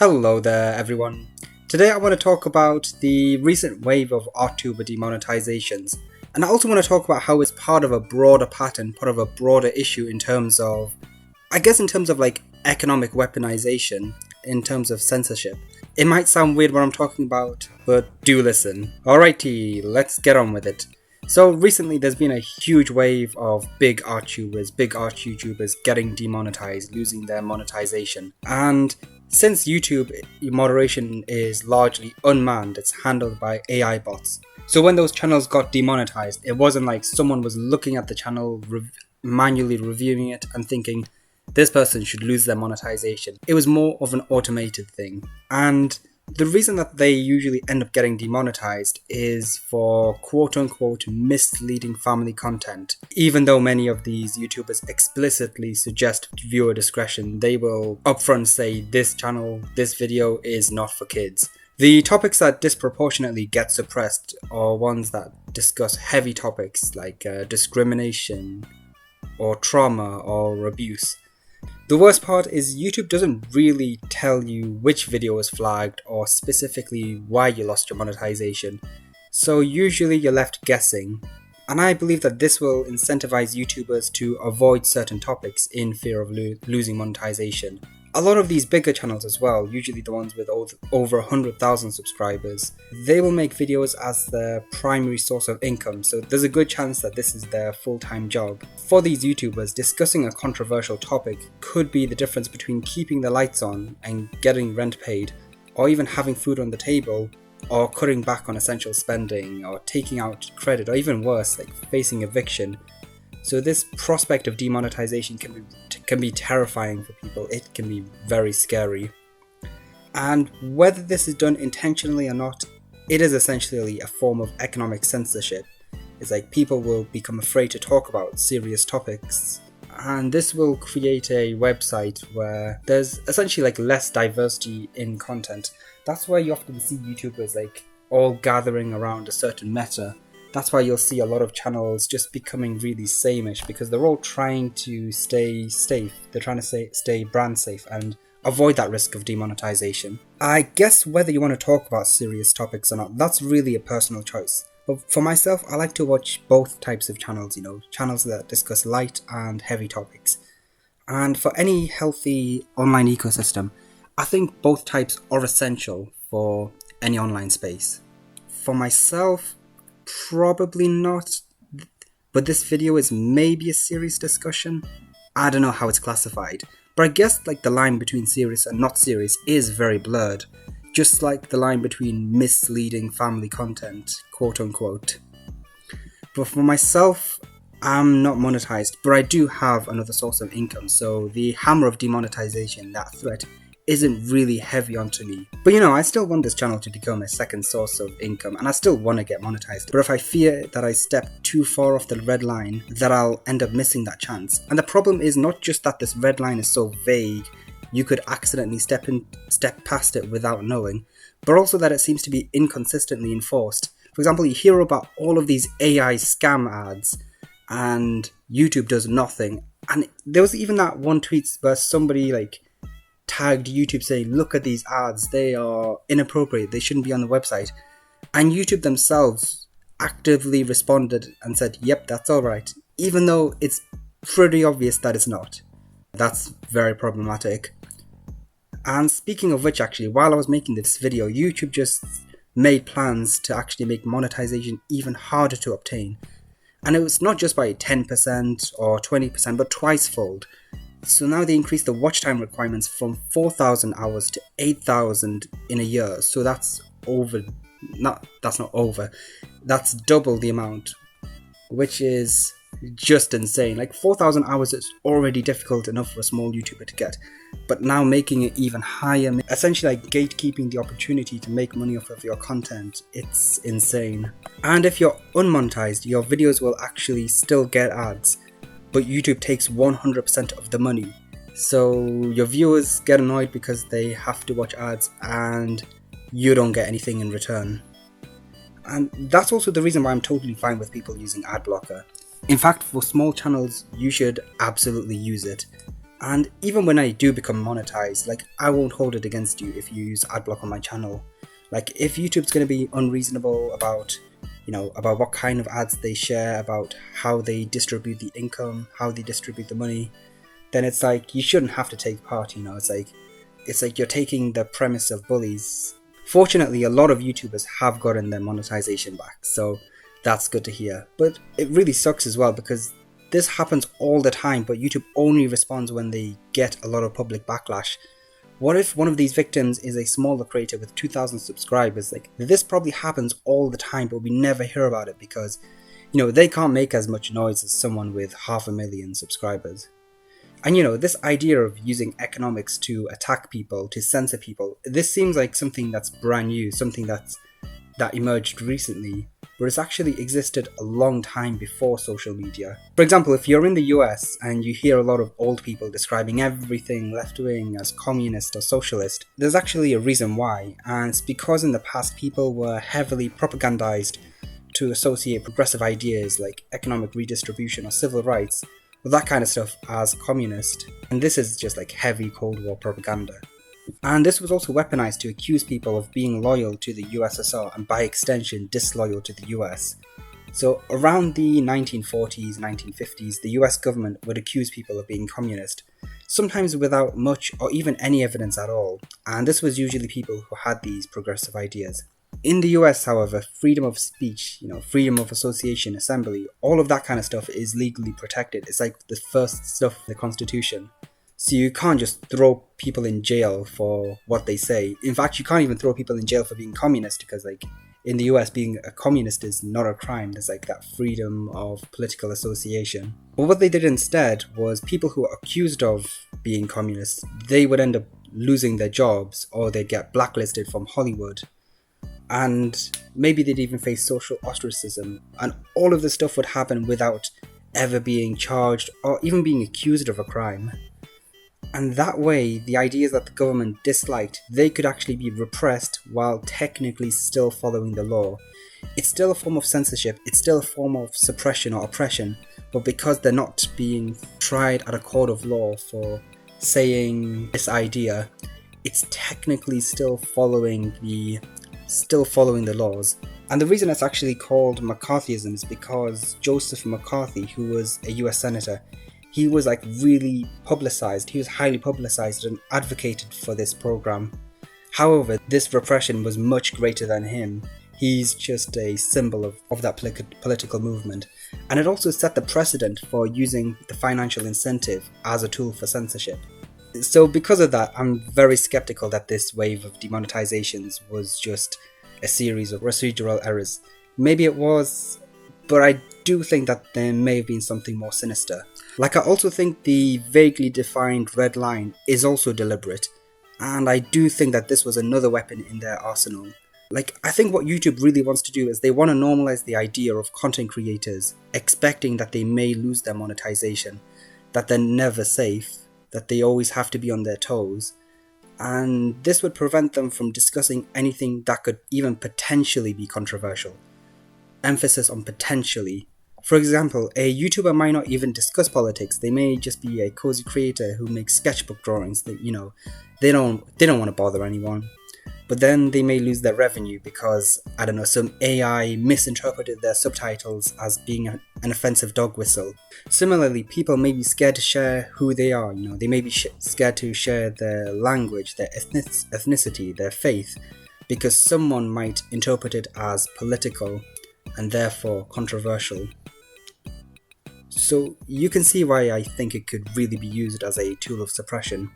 Hello there everyone. Today I want to talk about the recent wave of Artuber demonetizations, and I also want to talk about how it's part of a broader pattern, part of a broader issue in terms of, like economic weaponization, in terms of censorship. It might sound weird what I'm talking about, but do listen. Alrighty, let's get on with it. So recently there's been a huge wave of big Artubers, big art YouTubers getting demonetized, losing their monetization. And since YouTube moderation is largely unmanned, it's handled by AI bots. So when those channels got demonetized, it wasn't like someone was looking at the channel, manually reviewing it and thinking, this person should lose their monetization. It was more of an automated thing. And the reason that they usually end up getting demonetized is for quote-unquote misleading family content. Even though many of these YouTubers explicitly suggest viewer discretion, they will upfront say this channel, this video is not for kids. The topics that disproportionately get suppressed are ones that discuss heavy topics like discrimination or trauma or abuse. The worst part is YouTube doesn't really tell you which video was flagged or specifically why you lost your monetization, so usually you're left guessing. And I believe that this will incentivize YouTubers to avoid certain topics in fear of losing monetization. A lot of these bigger channels as well, usually the ones with over 100,000 subscribers, they will make videos as their primary source of income, so there's a good chance that this is their full-time job. For these YouTubers, discussing a controversial topic could be the difference between keeping the lights on and getting rent paid, or even having food on the table, or cutting back on essential spending, or taking out credit, or even worse, like facing eviction. So this prospect of demonetization can be terrifying for people. It can be very scary. And whether this is done intentionally or not, it is essentially a form of economic censorship. It's like people will become afraid to talk about serious topics. And this will create a website where there's essentially like less diversity in content. That's why you often see YouTubers like all gathering around a certain meta. That's why you'll see a lot of channels just becoming really sameish, because they're all trying to stay safe. They're trying to stay brand safe and avoid that risk of demonetization. I guess whether you want to talk about serious topics or not, that's really a personal choice. But for myself, I like to watch both types of channels, channels that discuss light and heavy topics. And for any healthy online ecosystem, I think both types are essential for any online space. For myself, probably not, but this video is maybe a serious discussion. I don't know how it's classified, but I guess like the line between serious and not serious is very blurred, just like the line between misleading family content, quote unquote. But for myself, I'm not monetized, but I do have another source of income, so the hammer of demonetization, that threat, isn't really heavy onto me. But I still want this channel to become a second source of income, and I still want to get monetized. But if I fear that I step too far off the red line, that I'll end up missing that chance. And the problem is not just that this red line is so vague, you could accidentally step past it without knowing, but also that it seems to be inconsistently enforced. For example, you hear about all of these AI scam ads, and YouTube does nothing. And there was even that one tweet where somebody tagged YouTube saying, look at these ads, they are inappropriate, they shouldn't be on the website. And YouTube themselves actively responded and said, yep, that's alright, even though it's pretty obvious that it's not. That's very problematic. And speaking of which, actually, while I was making this video, YouTube just made plans to actually make monetization even harder to obtain. And it was not just by 10% or 20%, but twice-fold. So now they increased the watch time requirements from 4,000 hours to 8,000 in a year. So that's that's double the amount, which is just insane. Like 4,000 hours is already difficult enough for a small YouTuber to get, but now making it even higher, essentially like gatekeeping the opportunity to make money off of your content, it's insane. And if you're unmonetized, your videos will actually still get ads, but YouTube takes 100% of the money. So your viewers get annoyed because they have to watch ads and you don't get anything in return. And that's also the reason why I'm totally fine with people using ad blocker. In fact, for small channels, you should absolutely use it. And even when I do become monetized, like, I won't hold it against you if you use adblock on my channel. Like, if YouTube's going to be unreasonable about, about what kind of ads they share, about how they distribute the income, how they distribute the money, then it's like, you shouldn't have to take part, It's like you're taking the premise of bullies. Fortunately, a lot of YouTubers have gotten their monetization back, so that's good to hear. But it really sucks as well, because this happens all the time, but YouTube only responds when they get a lot of public backlash. What if one of these victims is a smaller creator with 2,000 subscribers? Like, this probably happens all the time, but we never hear about it because, they can't make as much noise as someone with 500,000 subscribers. And this idea of using economics to attack people, to censor people, this seems like something that's brand new, something that emerged recently, but it's actually existed a long time before social media. For example, if you're in the US and you hear a lot of old people describing everything left-wing as communist or socialist, there's actually a reason why, and it's because in the past people were heavily propagandized to associate progressive ideas like economic redistribution or civil rights, with that kind of stuff, as communist. And this is just like heavy Cold War propaganda. And this was also weaponized to accuse people of being loyal to the USSR and by extension disloyal to the US. So around the 1940s, 1950s, the US government would accuse people of being communist, sometimes without much or even any evidence at all, and this was usually people who had these progressive ideas. In the US, however, freedom of speech, freedom of association, assembly, all of that kind of stuff is legally protected. It's like the first stuff in the Constitution. So you can't just throw people in jail for what they say. In fact, you can't even throw people in jail for being communist because, like, in the US, being a communist is not a crime. There's like that freedom of political association. But what they did instead was people who were accused of being communists, they would end up losing their jobs or they'd get blacklisted from Hollywood. And maybe they'd even face social ostracism. And all of this stuff would happen without ever being charged or even being accused of a crime. And that way, the ideas that the government disliked, they could actually be repressed while technically still following the law. It's still a form of censorship, it's still a form of suppression or oppression, but because they're not being tried at a court of law for saying this idea, it's technically still following the laws. And the reason it's actually called McCarthyism is because Joseph McCarthy, who was a US senator, he was like really publicized, he was highly publicized and advocated for this program. However, this repression was much greater than him. He's just a symbol of that political movement. And it also set the precedent for using the financial incentive as a tool for censorship. So because of that, I'm very skeptical that this wave of demonetizations was just a series of procedural errors. Maybe it was, but I do think that there may have been something more sinister. Like, I also think the vaguely defined red line is also deliberate, and I do think that this was another weapon in their arsenal. Like, I think what YouTube really wants to do is they want to normalize the idea of content creators expecting that they may lose their monetization, that they're never safe, that they always have to be on their toes, and this would prevent them from discussing anything that could even potentially be controversial. Emphasis on potentially. For example, a YouTuber might not even discuss politics. They may just be a cozy creator who makes sketchbook drawings that, they don't want to bother anyone. But then they may lose their revenue because, I don't know, some AI misinterpreted their subtitles as being an offensive dog whistle. Similarly, people may be scared to share who they are, they may be scared to share their language, their ethnicity, their faith, because someone might interpret it as political and therefore controversial. So you can see why I think it could really be used as a tool of suppression.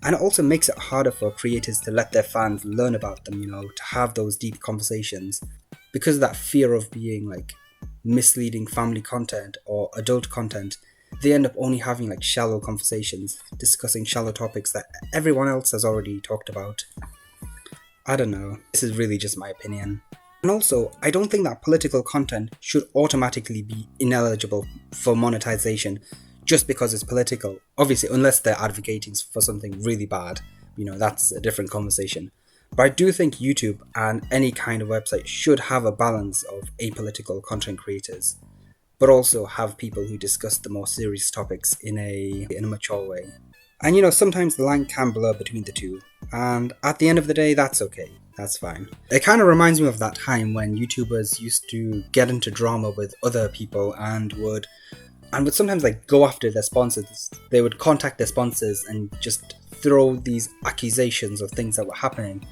And it also makes it harder for creators to let their fans learn about them, to have those deep conversations. Because of that fear of being like misleading family content or adult content, they end up only having like shallow conversations, discussing shallow topics that everyone else has already talked about. I don't know, this is really just my opinion. And also, I don't think that political content should automatically be ineligible for monetization just because it's political. Obviously, unless they're advocating for something really bad, that's a different conversation. But I do think YouTube and any kind of website should have a balance of apolitical content creators, but also have people who discuss the more serious topics in a mature way. And sometimes the line can blur between the two, and at the end of the day, that's okay. That's fine. It kind of reminds me of that time when YouTubers used to get into drama with other people and would sometimes go after their sponsors. They would contact their sponsors and just throw these accusations of things that were happening.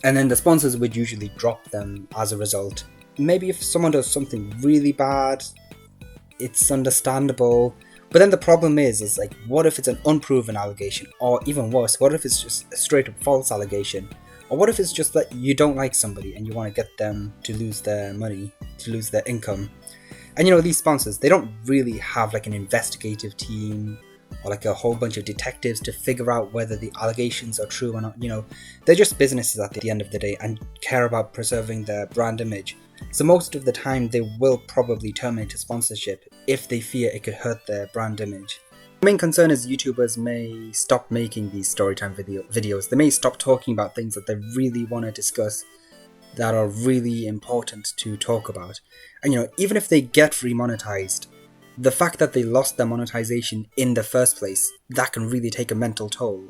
And then the sponsors would usually drop them as a result. Maybe if someone does something really bad, it's understandable. But then the problem is what if it's an unproven allegation? Or even worse, what if it's just a straight up false allegation? Or what if it's just that you don't like somebody and you want to get them to lose their money, to lose their income? And these sponsors, they don't really have an investigative team or a whole bunch of detectives to figure out whether the allegations are true or not. They're just businesses at the end of the day and care about preserving their brand image. So most of the time they will probably terminate a sponsorship if they fear it could hurt their brand image. The main concern is YouTubers may stop making these storytime videos. They may stop talking about things that they really want to discuss, that are really important to talk about. And even if they get remonetized, the fact that they lost their monetization in the first place, that can really take a mental toll.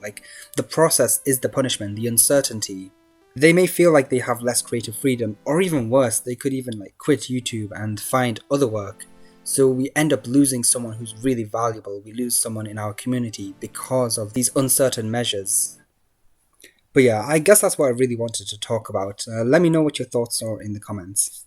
The process is the punishment, the uncertainty. They may feel like they have less creative freedom, or even worse, they could even quit YouTube and find other work. So we end up losing someone who's really valuable. We lose someone in our community because of these uncertain measures. But yeah, I guess that's what I really wanted to talk about. Let me know what your thoughts are in the comments.